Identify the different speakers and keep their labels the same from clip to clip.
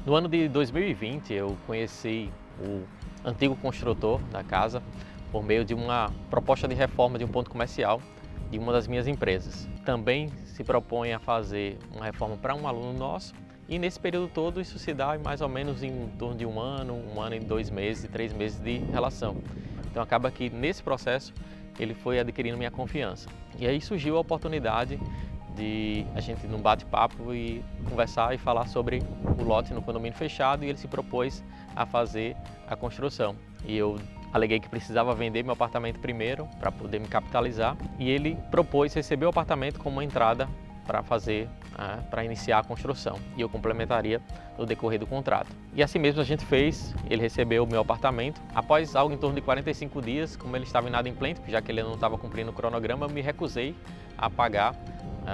Speaker 1: No ano de 2020, eu conheci o antigo construtor da casa por meio de uma proposta de reforma de um ponto comercial de uma das minhas empresas. Também se propõe a fazer uma reforma para um aluno nosso e nesse período todo isso se dá mais ou menos em torno de um ano e 2 meses, 3 meses de relação. Então acaba que nesse processo ele foi adquirindo minha confiança. E aí surgiu a oportunidade de a gente num bate-papo e conversar e falar sobre o lote no condomínio fechado e ele se propôs a fazer a construção. E eu aleguei que precisava vender meu apartamento primeiro para poder me capitalizar e ele propôs receber o apartamento como uma entrada para iniciar a construção e eu complementaria no decorrer do contrato. E assim mesmo a gente fez, ele recebeu o meu apartamento. Após algo em torno de 45 dias, como ele estava inadimplente, já que ele não estava cumprindo o cronograma, eu me recusei a pagar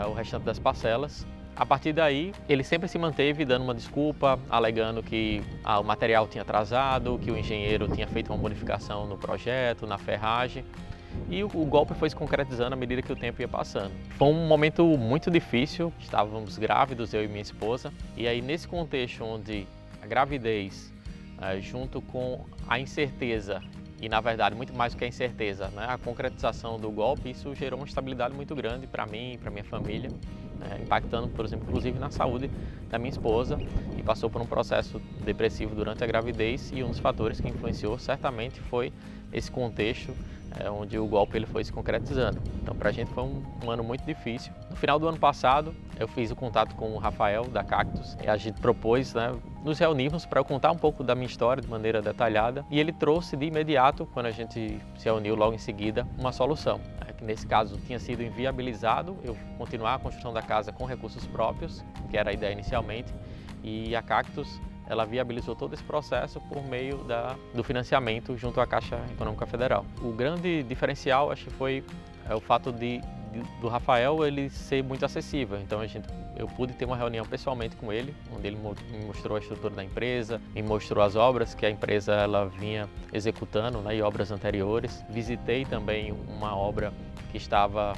Speaker 1: o restante das parcelas. A partir daí, ele sempre se manteve dando uma desculpa, alegando que o material tinha atrasado, que o engenheiro tinha feito uma modificação no projeto, na ferragem. E o golpe foi se concretizando à medida que o tempo ia passando. Foi um momento muito difícil, estávamos grávidos, eu e minha esposa. E aí nesse contexto onde a gravidez, junto com a incerteza, e na verdade muito mais do que a incerteza, né, a concretização do golpe, isso gerou uma instabilidade muito grande para mim e para minha família, impactando, por exemplo, inclusive na saúde da minha esposa, e passou por um processo depressivo durante a gravidez, e um dos fatores que influenciou certamente foi esse contexto onde o golpe ele foi se concretizando. Então para a gente foi um ano muito difícil. No final do ano passado eu fiz o contato com o Rafael da Cactus e a gente propôs, nos reunirmos para eu contar um pouco da minha história de maneira detalhada e ele trouxe de imediato, quando a gente se reuniu logo em seguida, uma solução. Que nesse caso tinha sido inviabilizado eu continuar a construção da casa com recursos próprios, que era a ideia inicialmente, e a Cactus ela viabilizou todo esse processo por meio do financiamento junto à Caixa Econômica Federal. O grande diferencial acho que foi o fato do Rafael ele ser muito acessível, então eu pude ter uma reunião pessoalmente com ele, onde ele me mostrou a estrutura da empresa, me mostrou as obras que a empresa ela vinha executando, e obras anteriores. Visitei também uma obra que estava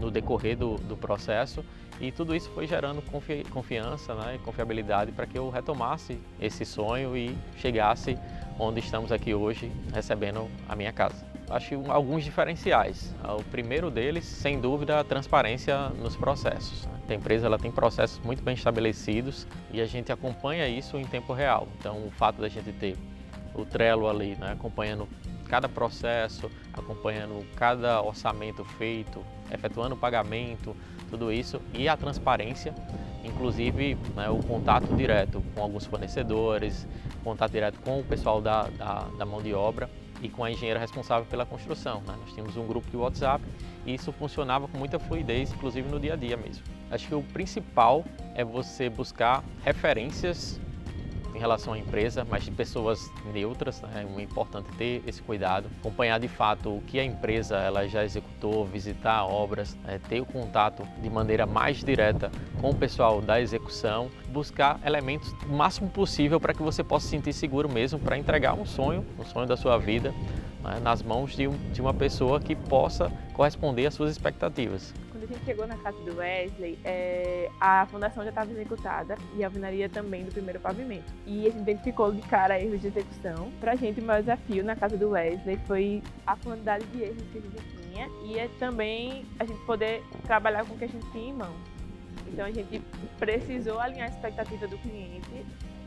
Speaker 1: no decorrer do processo e tudo isso foi gerando confiança e confiabilidade para que eu retomasse esse sonho e chegasse onde estamos aqui hoje recebendo a minha casa. Acho que alguns diferenciais. O primeiro deles, sem dúvida, a transparência nos processos. A empresa ela tem processos muito bem estabelecidos e a gente acompanha isso em tempo real. Então o fato da gente ter o Trello ali, acompanhando cada processo, acompanhando cada orçamento feito, efetuando o pagamento, tudo isso, e a transparência, inclusive o contato direto com alguns fornecedores, contato direto com o pessoal da mão de obra e com a engenheira responsável pela construção. Nós tínhamos um grupo de WhatsApp e isso funcionava com muita fluidez, inclusive no dia a dia mesmo. Acho que o principal é você buscar referências em relação à empresa, mas de pessoas neutras, é muito importante ter esse cuidado, acompanhar de fato o que a empresa ela já executou, visitar obras, ter o contato de maneira mais direta com o pessoal da execução, buscar elementos o máximo possível para que você possa se sentir seguro mesmo para entregar um sonho da sua vida, nas mãos de uma pessoa que possa corresponder às suas expectativas.
Speaker 2: Quando a gente chegou na casa do Wesley, a fundação já estava executada e a alvenaria também do primeiro pavimento. E a gente identificou de cara erros de execução. Para a gente, o maior desafio na casa do Wesley foi a quantidade de erros que a gente tinha e também a gente poder trabalhar com o que a gente tinha em mãos. Então a gente precisou alinhar a expectativa do cliente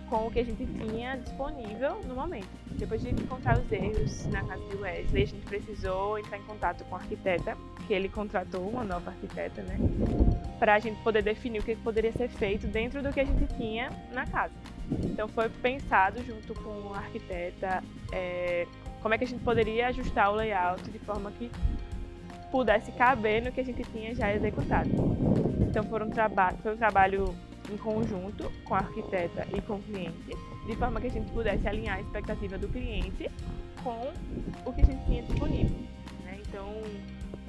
Speaker 2: com o que a gente tinha disponível no momento. Depois de encontrar os erros na casa de Wesley, a gente precisou entrar em contato com a arquiteta, que ele contratou uma nova arquiteta, para a gente poder definir o que poderia ser feito dentro do que a gente tinha na casa. Então foi pensado junto com a arquiteta como é que a gente poderia ajustar o layout de forma que pudesse caber no que a gente tinha já executado. Então foi um trabalho em conjunto com a arquiteta e com o cliente, de forma que a gente pudesse alinhar a expectativa do cliente com o que a gente tinha disponível. Então,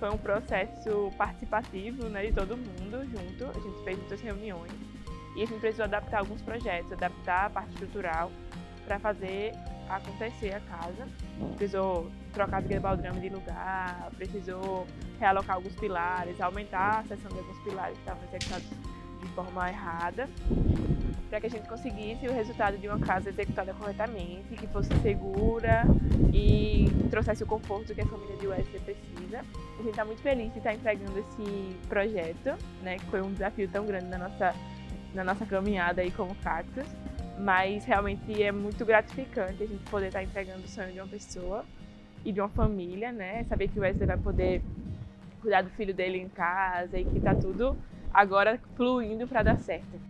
Speaker 2: foi um processo participativo de todo mundo junto, a gente fez muitas reuniões e a gente precisou adaptar alguns projetos, adaptar a parte estrutural para fazer acontecer a casa. Precisou trocar de baldrame de lugar, precisou realocar alguns pilares, aumentar a seção de alguns pilares que estavam executados de forma errada. para que a gente conseguisse o resultado de uma casa executada corretamente, que fosse segura e trouxesse o conforto que a família de Wesley precisa. A gente está muito feliz de estar entregando esse projeto, né, que foi um desafio tão grande na nossa caminhada aí como Cactus, mas realmente é muito gratificante a gente poder estar entregando o sonho de uma pessoa e de uma família, né, saber que o Wesley vai poder cuidar do filho dele em casa e que está tudo agora fluindo para dar certo.